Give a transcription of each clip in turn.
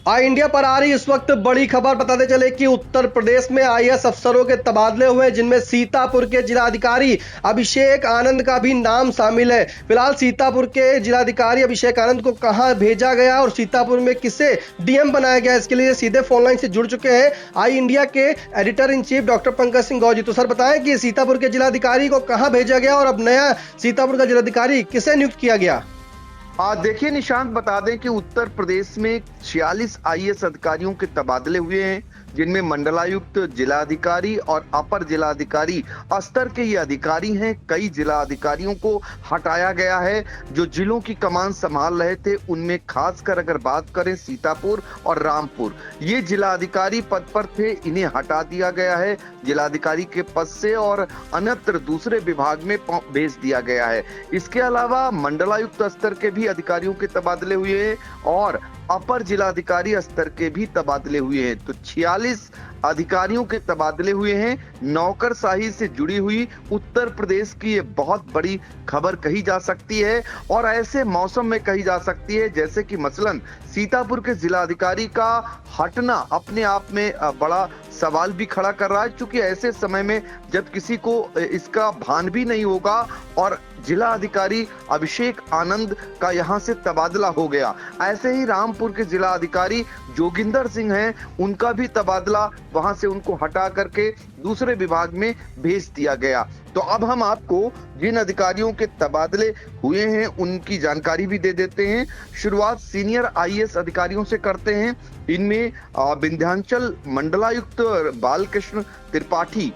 आई India पर आ रही इस वक्त बड़ी खबर बताते चले कि उत्तर प्रदेश में आईएएस अफसरों के तबादले हुए, जिनमें सीतापुर के जिलाधिकारी अभिषेक आनंद का भी नाम शामिल है। फिलहाल सीतापुर के जिलाधिकारी अभिषेक आनंद को कहां भेजा गया और सीतापुर में किसे डीएम बनाया गया, इसके लिए सीधे फोन लाइन से जुड़ चुके हैं आई इंडिया के editor in chief doctor Pankaj Singh Gaur ji. तो सर बताएं कि सीतापुर के जिलाधिकारी को कहां भेजा गया और अब नया सीतापुर का जिलाधिकारी किसे नियुक्त किया गया। देखिए निशांत, बता दें कि उत्तर प्रदेश में 46 आईएएस अधिकारियों के तबादले हुए हैं, जिनमें मंडलायुक्त, जिलाधिकारी और अपर जिलाधिकारी स्तर के ये अधिकारी हैं। कई जिला अधिकारियों को हटाया गया है जो जिलों की कमान संभाल रहे थे। उनमें खासकर अगर बात करें सीतापुर और रामपुर, ये जिला अधिकारी पद पर थे, इन्हें हटा दिया गया है जिलाधिकारी के पद से और अन्यत्र दूसरे विभाग में भेज दिया गया है। इसके अलावा मंडलायुक्त स्तर के भी अधिकारियों के तबादले हुए हैं और अपर जिलाधिकारी स्तर के भी तबादले हुए हैं। तो 46 अधिकारियों के तबादले हुए हैं। नौकरशाही से जुड़ी हुई उत्तर प्रदेश की ये बहुत बड़ी खबर कही जा सकती है और ऐसे मौसम में कही जा सकती है जैसे कि मसलन सीतापुर के जिलाधिकारी का हटना अपने आप में बड़ा सवाल भी खड़ा कर रहा है, क्योंकि ऐसे समय में जब किसी को इसका भान भी नहीं होगा और जिला अधिकारी अभिषेक आनंद का यहां से तबादला हो गया। ऐसे ही रामपुर के जिला अधिकारी जोगिंदर सिंह हैं, उनका भी तबादला वहां से उनको हटा करके दूसरे विभाग में भेज दिया गया। तो अब हम आपको जिन अधिकारियों के तबादले हुए हैं उनकी जानकारी भी दे देते हैं। शुरुआत सीनियर आईएएस अधिकारियों से करते हैं। इनमें विंध्याचल मंडलायुक्त बालकृष्ण त्रिपाठी,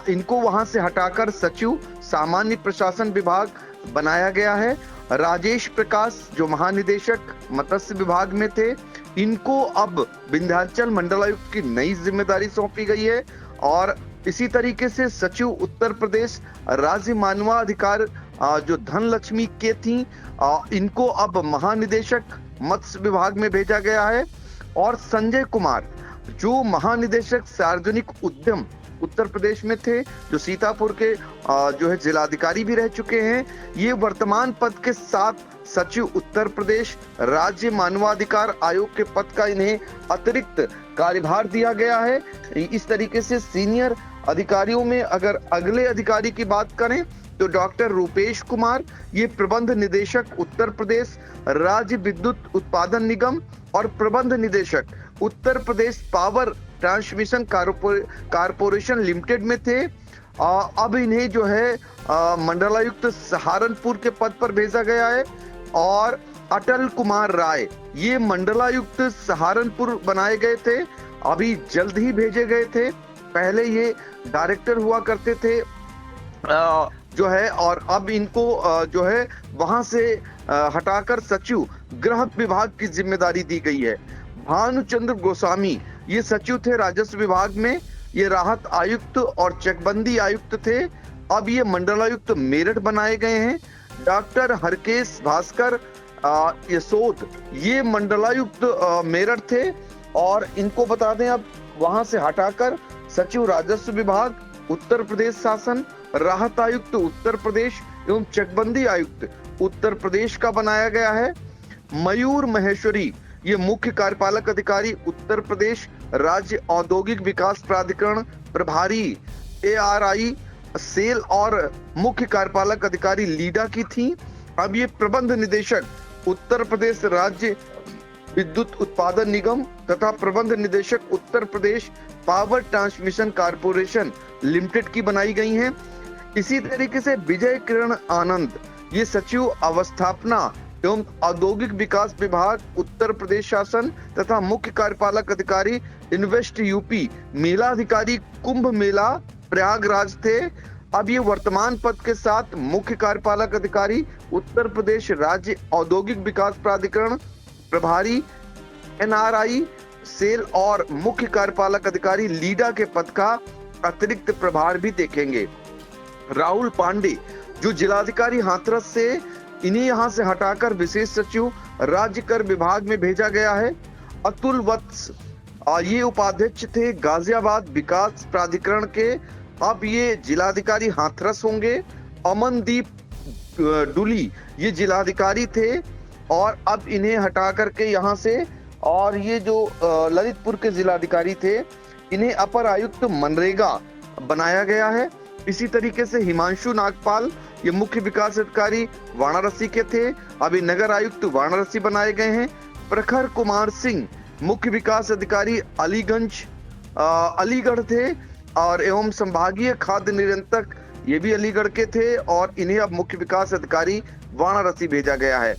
इनको वहां से हटाकर सचिव सामान्य प्रशासन विभाग बनाया गया है। राजेश प्रकाश जो महानिदेशक मत्स्य विभाग में थे, इनको अब विंध्याचल मंडलायुक्त की नई जिम्मेदारी सौंपी गई है। और इसी तरीके से सचिव उत्तर प्रदेश राज्य मानवाधिकार जो धनलक्ष्मी के थी, इनको अब महानिदेशक मत्स्य विभाग में भेजा गया है। और संजय कुमार जो महानिदेशक सार्वजनिक उद्यम उत्तर प्रदेश में थे, जो सीतापुर के जो है जिलाधिकारी भी रह चुके हैं, ये वर्तमान पद के साथ सचिव उत्तर प्रदेश राज्य मानवाधिकार आयोग के पद का इन्हें अतिरिक्त कार्यभार दिया गया है। इस तरीके से सीनियर अधिकारियों में अगर अगले अधिकारी की बात करें तो डॉक्टर रूपेश कुमार, ये प्रबंध निदेशक उत्तर प्रदेश राज्य विद्युत उत्पादन निगम और प्रबंध निदेशक Uttar Pradesh power transmission corporation limited में थे। अब इन्हें जो है मंडलायुक्त सहारनपुर के पद पर भेजा गया है। और अटल कुमार राय, ये मंडलायुक्त सहारनपुर बनाए गए थे, अभी जल्द ही भेजे गए थे। पहले ये डायरेक्टर हुआ करते थे जो है, और अब इनको जो है वहां से हटाकर सचिव गृह विभाग की जिम्मेदारी दी गई है। भानुचंद्र गोस्वामी, ये सचिव थे राजस्व विभाग में, ये राहत आयुक्त और चकबंदी आयुक्त थे, अब ये मंडलायुक्त मेरठ बनाए गए हैं। डॉक्टर हरकेश भास्कर यशोद, ये मंडलायुक्त मेरठ थे और इनको बता दें अब वहां से हटाकर सचिव राजस्व विभाग उत्तर प्रदेश शासन, राहत आयुक्त उत्तर प्रदेश एवं चकबंदी आयुक्त उत्तर प्रदेश का बनाया गया है। मयूर महेश्वरी, ये मुख्य कार्यपालक अधिकारी उत्तर प्रदेश राज्य औद्योगिक विकास प्राधिकरण प्रभारी ARI सेल और मुख्य कार्यपालक अधिकारी लीडा की थी। अब ये प्रबंध निदेशक उत्तर प्रदेश राज्य विद्युत उत्पादन निगम तथा प्रबंध निदेशक Uttar Pradesh power transmission corporation limited की बनाई गई हैं। इसी तरीके से विजय किरण आनंद, ये सचिव अवस्थापना एवं औद्योगिक विकास विभाग उत्तर प्रदेश शासन तथा मुख्य कार्यपालक अधिकारी इन्वेस्ट यूपी मेला अधिकारी कुंभ मेला प्रयागराज थे। अब ये वर्तमान पद के साथ मुख्य कार्यपालक अधिकारी उत्तर प्रदेश राज्य औद्योगिक विकास प्राधिकरण प्रभारी NRI सेल और मुख्य कार्यपालक अधिकारी लीडा के पद का अतिरिक्त प्रभार भी देखेंगे। राहुल पांडे, जो जिलाधिकारी हाथरस से, इन्हें यहां से हटाकर विशेष सचिव राज्य कर विभाग में भेजा गया है। अतुल वत्स, ये उपाध्यक्ष थे गाजियाबाद विकास प्राधिकरण के, अब ये जिलाधिकारी हाथरस होंगे। अमनदीप डुली, ये जिलाधिकारी थे और अब इन्हें हटा करके यहाँ से और ये जो ललितपुर के जिलाधिकारी थे, इन्हें अपर आयुक्त मनरेगा बनाया गया है। इसी तरीके से हिमांशु नागपाल, ये मुख्य विकास अधिकारी वाराणसी के थे, अभी नगर आयुक्त वाराणसी बनाए गए हैं। प्रखर कुमार सिंह, मुख्य विकास अधिकारी अलीगढ़ थे, और एवं संभागीय खाद्य नियंत्रक ये भी अलीगढ़ के थे, और इन्हें अब मुख्य विकास अधिकारी वाराणसी भेजा गया है।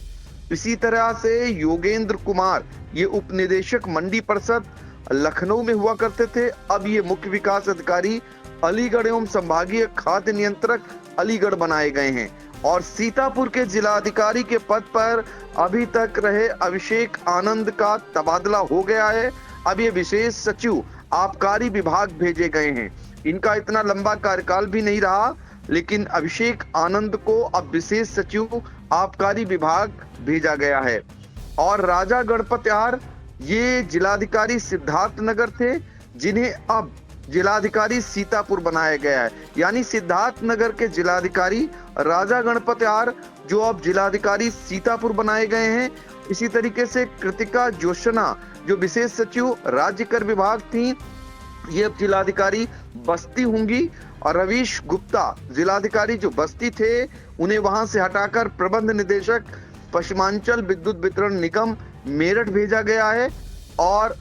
इसी तरह से योगेंद्र कुमार, ये उप निदेशक मंडी परिषद लखनऊ में हुआ करते थे, अब ये मुख्य विकास अधिकारी अलीगढ़ एवं संभागीय खाद्य नियंत्रक अलीगढ़ बनाए गए हैं। और सीतापुर के जिलाधिकारी के पद पर अभी तक रहे अभिषेक आनंद का तबादला हो गया है। अब ये विशेष सचिव आबकारी विभाग भेजे गए हैं। इनका इतना लंबा कार्यकाल भी नहीं रहा, लेकिन अभिषेक आनंद को अब विशेष सचिव आबकारी विभाग भेजा गया है। और राजा गणपत्यार, ये जिलाधिकारी सिद्धार्थनगर थे, जिन्हें अब जिलाधिकारी सीतापुर बनाया गया है। यानी सिद्धार्थनगर के जिलाधिकारी राजा गणपत्यार जो अब जिलाधिकारी सीतापुर बनाए गए हैं। इसी तरीके से कृतिका जोशना, जो विशेष सचिव राज्य कर विभाग थी, ये अब जिलाधिकारी बस्ती होंगी। और रवीश गुप्ता, जिलाधिकारी जो बस्ती थे, उन्हें वहां से हटाकर प्रबंध निदेशक पश्चिमांचल विद्युत वितरण निगम मेरठ भेजा गया है। और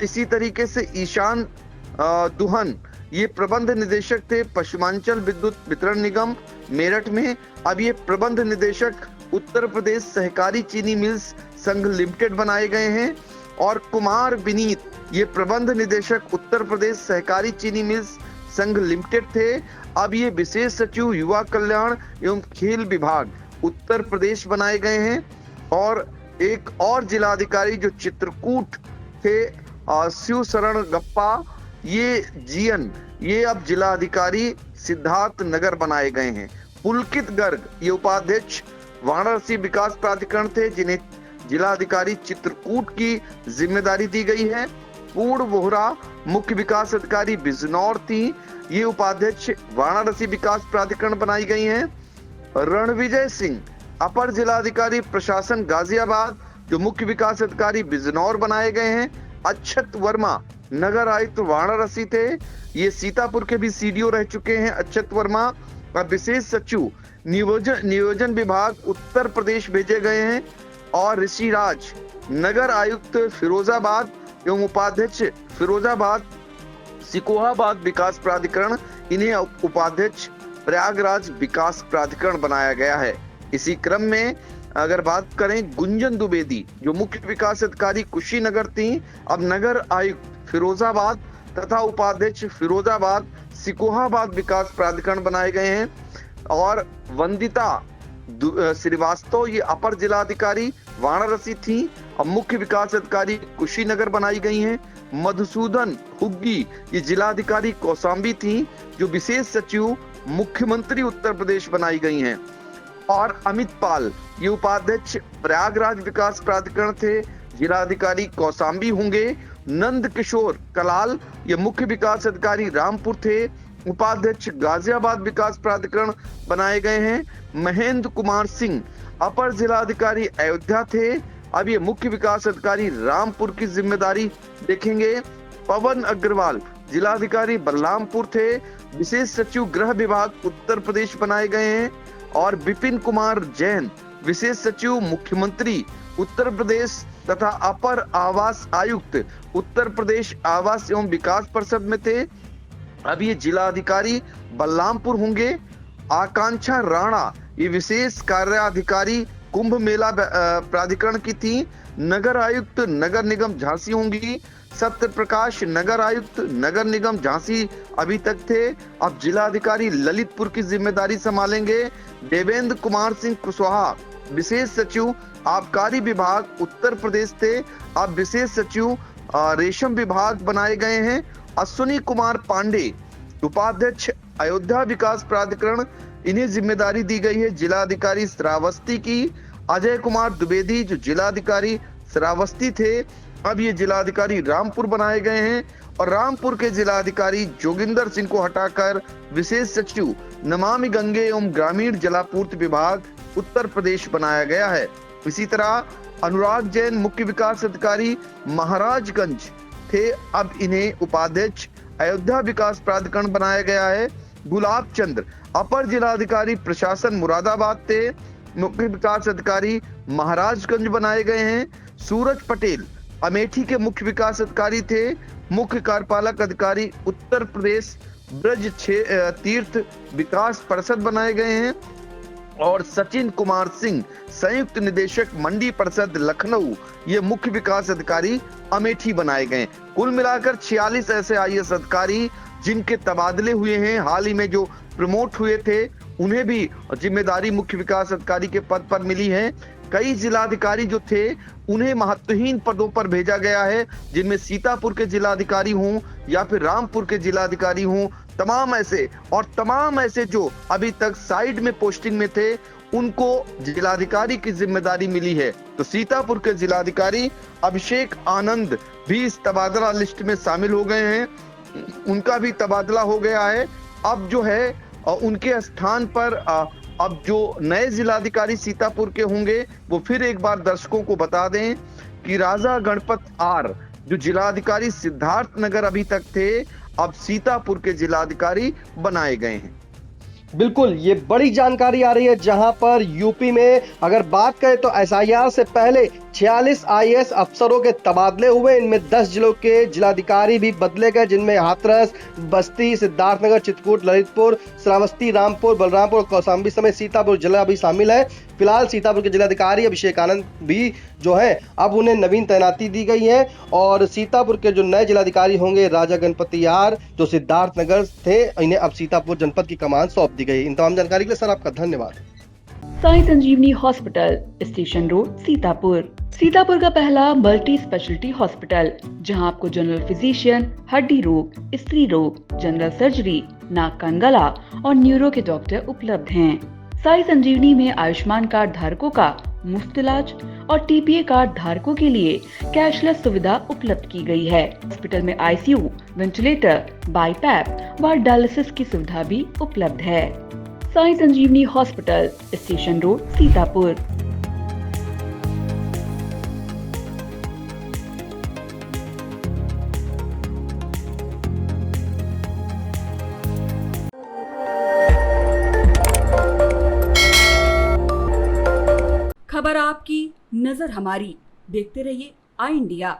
इसी तरीके से ईशान दुहन, ये प्रबंध निदेशक थे पश्चिमांचल विद्युत वितरण निगम मेरठ में, अब ये प्रबंध निदेशक उत्तर प्रदेश सहकारी चीनी मिल्स संघ लिमिटेड बनाए गए हैं। और कुमार विनीत, ये प्रबंध निदेशक उत्तर प्रदेश सहकारी चीनी मिल्स संघ लिमिटेड थे, अब ये विशेष सचिव युवा कल्याण एवं खेल विभाग उत्तर प्रदेश बनाए गए हैं। और एक और जिलाधिकारी जो चित्रकूट थे, शिव शरण गप्पा, ये जीएन, ये अब जिलाधिकारी सिद्धार्थ नगर बनाए गए हैं। पुलकित गर्ग, ये उपाध्यक्ष वाराणसी विकास प्राधिकरण थे, जिन्हें जिलाधिकारी चित्रकूट की जिम्मेदारी दी गई है। पूर्ण वोहरा, मुख्य विकास अधिकारी बिजनौर थी, ये उपाध्यक्ष वाराणसी विकास प्राधिकरण बनाई गई हैं। रणविजय सिंह, अपर जिलाधिकारी प्रशासन गाजियाबाद, जो मुख्य विकास अधिकारी बिजनौर बनाए गए हैं। अक्षत वर्मा, नगर आयुक्त वाराणसी थे, ये सीतापुर के भी सीडीओ रह चुके हैं अक्षत वर्मा। और विशेष सचिव नियोजन विभाग उत्तर प्रदेश भेजे गए हैं। और ऋषिराज, नगर आयुक्त फिरोजाबाद एवं उपाध्यक्ष फिरोजाबाद सिकोहाबाद विकास प्राधिकरण, इन्हें उपाध्यक्ष प्रयागराज विकास प्राधिकरण बनाया गया है। इसी क्रम में अगर बात करें गुंजन द्विवेदी, जो मुख्य विकास अधिकारी कुशीनगर थी, अब नगर आयुक्त फिरोजाबाद तथा उपाध्यक्ष फिरोजाबाद सिकोहाबाद विकास प्राधिकरण बनाए गए हैं। और वंदिता श्रीवास्तव, ये अपर जिलाधिकारी वाराणसी थी, अब मुख्य विकास अधिकारी कुशीनगर बनाई गई हैं। मधुसूदन हुग्गी, ये जिलाधिकारी कौशाम्बी थी, जो विशेष सचिव मुख्यमंत्री उत्तर प्रदेश बनाई गई हैं। और अमित पाल, ये उपाध्यक्ष प्रयागराज विकास प्राधिकरण थे, जिलाधिकारी कौशाम्बी होंगे। नंद किशोर कलाल, ये मुख्य विकास अधिकारी रामपुर थे, उपाध्यक्ष गाजियाबाद विकास प्राधिकरण बनाए गए हैं। महेंद्र कुमार सिंह, अपर जिलाधिकारी अयोध्या थे, अब ये मुख्य विकास अधिकारी रामपुर की जिम्मेदारी देखेंगे। पवन अग्रवाल, जिलाधिकारी बलरामपुर थे, विशेष सचिव गृह विभाग उत्तर प्रदेश बनाए गए हैं। और विपिन कुमार जैन, विशेष सचिव मुख्यमंत्री उत्तर प्रदेश तथा अपर आवास आयुक्त उत्तर प्रदेश आवास एवं विकास परिषद में थे, अब ये जिलाधिकारी बलरामपुर होंगे। आकांक्षा राणा, ये विशेष कार्याधिकारी कुंभ मेला प्राधिकरण की थी, नगर आयुक्त नगर निगम झांसी होंगी। सत्य प्रकाश, नगर आयुक्त नगर निगम झांसी अभी तक थे, अब जिलाधिकारी ललितपुर की जिम्मेदारी संभालेंगे। देवेंद्र कुमार सिंह कुशवाहा, विशेष सचिव आबकारी विभाग उत्तर प्रदेश थे, अब विशेष सचिव रेशम विभाग बनाए गए हैं। अश्विनी कुमार पांडे, उपाध्यक्ष अयोध्या विकास प्राधिकरण, इन्हें जिम्मेदारी दी गई है जिलाधिकारी श्रावस्ती की। अजय कुमार द्विवेदी, जो जिलाधिकारी श्रावस्ती थे, अब ये जिलाधिकारी रामपुर बनाए गए हैं। और रामपुर के जिलाधिकारी जोगिंदर सिंह को हटाकर विशेष सचिव नमामि गंगे एवं ग्रामीण जलापूर्ति विभाग उत्तर प्रदेश बनाया गया है। इसी तरह अनुराग जैन मुख्य विकास अधिकारी महाराजगंज थे, अब इन्हें उपाध्यक्ष अयोध्या विकास प्राधिकरण बनाया गया है। गुलाब चंद्र अपर जिलाधिकारी प्रशासन मुरादाबाद थे, मुख्य विकास अधिकारी महाराजगंज बनाए गए हैं। सूरज पटेल अमेठी के मुख्य विकास अधिकारी थे, मुख्य कार्यपालक अधिकारी उत्तर प्रदेश ब्रज तीर्थ विकास परिषद बनाए गए हैं। और सचिन कुमार सिंह संयुक्त निदेशक मंडी परिषद लखनऊ, ये मुख्य विकास अधिकारी अमेठी बनाए गए। कुल मिलाकर 46 ऐसे आईएएस अधिकारी जिनके तबादले हुए हैं। हाल ही में जो प्रमोट हुए थे उन्हें भी जिम्मेदारी मुख्य विकास अधिकारी के पद पर मिली है। कई जिलाधिकारी जो थे उन्हें महत्वहीन पदों पर भेजा गया है, जिनमें सीतापुर के जिलाधिकारी हों या फिर रामपुर के जिलाधिकारी हों, तमाम ऐसे जो अभी तक साइड में पोस्टिंग में थे उनको जिलाधिकारी की जिम्मेदारी मिली है। तो सीतापुर के जिलाधिकारी अभिषेक आनंद भी इस तबादला लिस्ट में शामिल हो गए हैं, उनका भी तबादला हो गया है। अब जो है उनके स्थान पर अब जो नए जिलाधिकारी सीतापुर के होंगे वो फिर एक बार दर्शकों को बता दें कि राजा गणपत आर जो जिलाधिकारी सिद्धार्थनगर अभी तक थे, अब सीतापुर के जिलाधिकारी बनाए गए हैं। बिल्कुल, ये बड़ी जानकारी आ रही है, जहां पर यूपी में अगर बात करें तो एसआईआर से पहले 46 आईएएस अफसरों के तबादले हुए। इनमें 10 जिलों के जिलाधिकारी भी बदले गए, जिनमें हाथरस, बस्ती, सिद्धार्थनगर, चित्रकूट, ललितपुर, श्रावस्ती, रामपुर, बलरामपुर और कौशाम्बी समेत सीतापुर जिला भी शामिल है। फिलहाल सीतापुर के जिलाधिकारी अभिषेक आनंद भी जो है अब उन्हें नवीन तैनाती दी गई है और सीतापुर के जो नए जिलाधिकारी होंगे राजा गणपति आर जो सिद्धार्थनगर थे, इन्हें अब सीतापुर जनपद की कमान सौंप दी गई। इन तमाम जानकारी के लिए सर आपका धन्यवाद। Sai Sanjeevani hospital, station road, Sitapur. Sitapur का पहला मल्टी स्पेशलिटी हॉस्पिटल, जहां आपको जनरल फिजिशियन, हड्डी रोग, स्त्री रोग, जनरल सर्जरी, नाक कान गला और न्यूरो के डॉक्टर उपलब्ध हैं। साई संजीवनी में आयुष्मान कार्ड धारकों का मुफ्त इलाज और टीपीए कार्ड धारकों के लिए कैशलेस सुविधा उपलब्ध की गई है। हॉस्पिटल में आईसीयू, वेंटिलेटर, बाईपैप व डायलिसिस की सुविधा भी उपलब्ध है। Sai Sanjeevani hospital, station road, Sitapur. खबर आपकी, नजर हमारी। देखते रहिए आई इंडिया।